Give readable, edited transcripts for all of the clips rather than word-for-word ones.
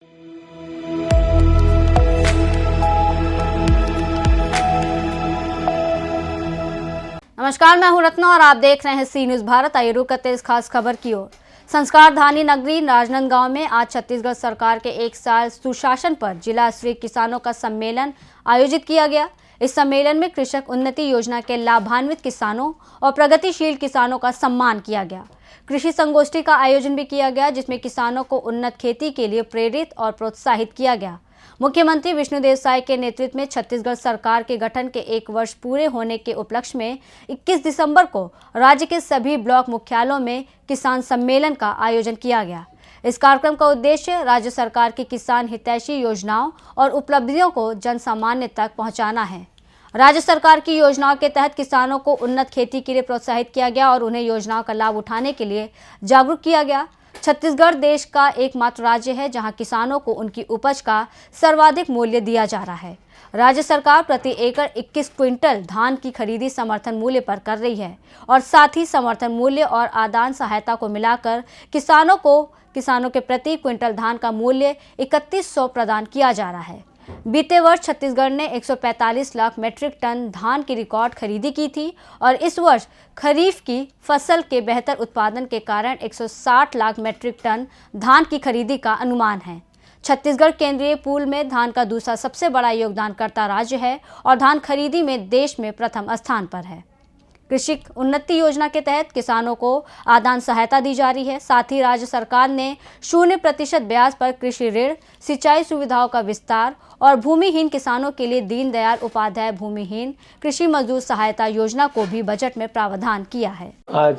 नमस्कार, मैं हूं रत्ना और आप देख रहे हैं सी न्यूज भारत। आइए रुक करते इस खास खबर की ओर। संस्कार धानी नगरी राजनांदगांव में आज छत्तीसगढ़ सरकार के 1 साल सुशासन पर जिला स्तरीय किसानों का सम्मेलन आयोजित किया गया। इस सम्मेलन में कृषक उन्नति योजना के लाभान्वित किसानों और प्रगतिशील किसानों का सम्मान किया गया। कृषि संगोष्ठी का आयोजन भी किया गया, जिसमें किसानों को उन्नत खेती के लिए प्रेरित और प्रोत्साहित किया गया। मुख्यमंत्री विष्णुदेव साय के नेतृत्व में छत्तीसगढ़ सरकार के गठन के 1 वर्ष पूरे होने के उपलक्ष्य में 21 दिसंबर को राज्य के सभी ब्लॉक मुख्यालयों में किसान सम्मेलन का आयोजन किया गया। इस कार्यक्रम का उद्देश्य राज्य सरकार की किसान हितैषी योजनाओं और उपलब्धियों को जन सामान्य तक पहुंचाना है। राज्य सरकार की योजनाओं के तहत किसानों को उन्नत खेती के लिए प्रोत्साहित किया गया और उन्हें योजनाओं का लाभ उठाने के लिए जागरूक किया गया। छत्तीसगढ़ देश का एकमात्र राज्य है जहां किसानों को उनकी उपज का सर्वाधिक मूल्य दिया जा रहा है। राज्य सरकार प्रति एकड़ 21 क्विंटल धान की खरीदी समर्थन मूल्य पर कर रही है और साथ ही समर्थन मूल्य और आदान सहायता को मिलाकर किसानों के प्रति क्विंटल धान का मूल्य 3100 प्रदान किया जा रहा है। बीते वर्ष छत्तीसगढ़ ने 145 लाख मीट्रिक टन धान की रिकॉर्ड खरीदी की थी और इस वर्ष खरीफ की फसल के बेहतर उत्पादन के कारण 160 लाख मीट्रिक टन धान की खरीदी का अनुमान है। छत्तीसगढ़ केंद्रीय पूल में धान का दूसरा सबसे बड़ा योगदानकर्ता राज्य है और धान खरीदी में देश में प्रथम स्थान पर है। कृषि उन्नति योजना के तहत किसानों को आदान सहायता दी जा रही है। साथ ही राज्य सरकार ने 0% ब्याज पर कृषि ऋण, सिंचाई सुविधाओं का विस्तार और भूमिहीन किसानों के लिए दीनदयाल उपाध्याय भूमिहीन कृषि मजदूर सहायता योजना को भी बजट में प्रावधान किया है। आज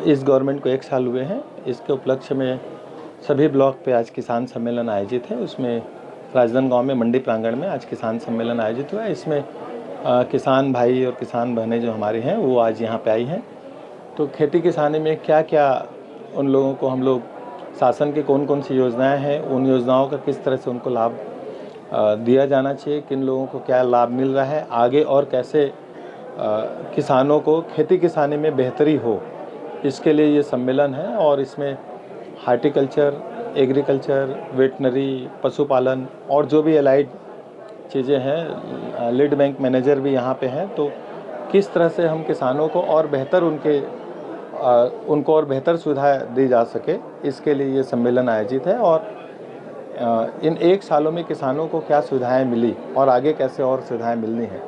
इस गवर्नमेंट को 1 साल हुए हैं। इसके उपलक्ष्य में सभी ब्लॉक पे आज किसान सम्मेलन आयोजित है। उसमें राजनांदगांव में मंडी प्रांगण में आज किसान सम्मेलन आयोजित हुआ है। इसमें किसान भाई और किसान बहनें जो हमारी हैं वो आज यहाँ पे आई हैं। तो खेती किसानी में क्या क्या उन लोगों को हम लोग शासन की कौन कौन सी योजनाएं हैं, उन योजनाओं का किस तरह से उनको लाभ दिया जाना चाहिए, किन लोगों को क्या लाभ मिल रहा है आगे और कैसे किसानों को खेती किसानी में बेहतरी हो, इसके लिए ये सम्मेलन है। और इसमें हार्टिकल्चर, एग्रीकल्चर, वेटनरी, पशुपालन और जो भी एलाइड चीज़ें हैं, लीड बैंक मैनेजर भी यहाँ पे हैं। तो किस तरह से हम किसानों को और बेहतर उनको और बेहतर सुविधा दी जा सके, इसके लिए ये सम्मेलन आयोजित है। और इन 1 सालों में किसानों को क्या सुविधाएं मिली और आगे कैसे और सुविधाएं मिलनी है,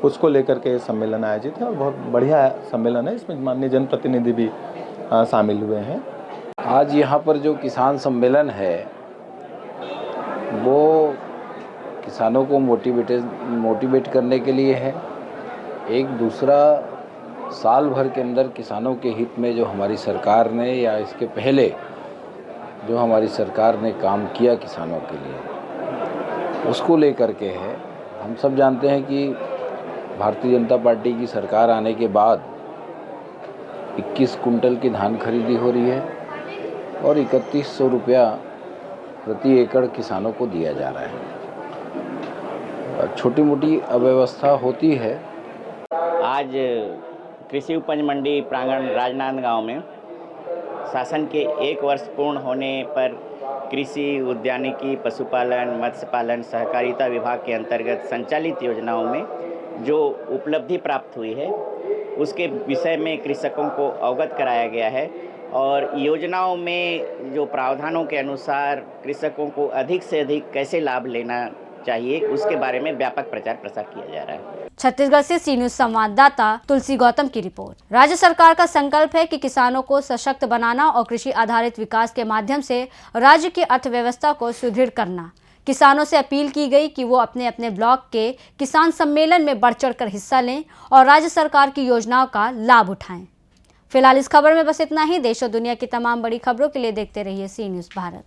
उसको लेकर के ये सम्मेलन आयोजित है और बहुत बढ़िया सम्मेलन है। इसमें माननीय जनप्रतिनिधि भी शामिल हुए हैं। आज यहाँ पर जो किसान सम्मेलन है वो किसानों को मोटिवेट करने के लिए है। एक दूसरा, साल भर के अंदर किसानों के हित में जो हमारी सरकार ने या इसके पहले जो हमारी सरकार ने काम किया किसानों के लिए, उसको लेकर के है। हम सब जानते हैं कि भारतीय जनता पार्टी की सरकार आने के बाद 21 कुंटल की धान खरीदी हो रही है और 3100 रुपया प्रति एकड़ किसानों को दिया जा रहा है। छोटी मोटी अव्यवस्था होती है। आज कृषि उपज मंडी प्रांगण राजनांदगांव में शासन के 1 वर्ष पूर्ण होने पर कृषि, उद्यानिकी, पशुपालन, मत्स्य पालन, सहकारिता विभाग के अंतर्गत संचालित योजनाओं में जो उपलब्धि प्राप्त हुई है उसके विषय में कृषकों को अवगत कराया गया है और योजनाओं में जो प्रावधानों के अनुसार कृषकों को अधिक से अधिक कैसे लाभ लेना चाहिए उसके बारे में व्यापक प्रचार प्रसार किया जा रहा है। छत्तीसगढ़ से सी न्यूज संवाददाता तुलसी गौतम की रिपोर्ट। राज्य सरकार का संकल्प है कि किसानों को सशक्त बनाना और कृषि आधारित विकास के माध्यम से राज्य की अर्थव्यवस्था को सुदृढ़ करना। किसानों से अपील की गई कि वो अपने अपने ब्लॉक के किसान सम्मेलन में बढ़ चढ़ कर हिस्सा लें और राज्य सरकार की योजनाओं का लाभ उठाएं। फिलहाल इस खबर में बस इतना ही। देश और दुनिया की तमाम बड़ी खबरों के लिए देखते रहिए सी न्यूज भारत।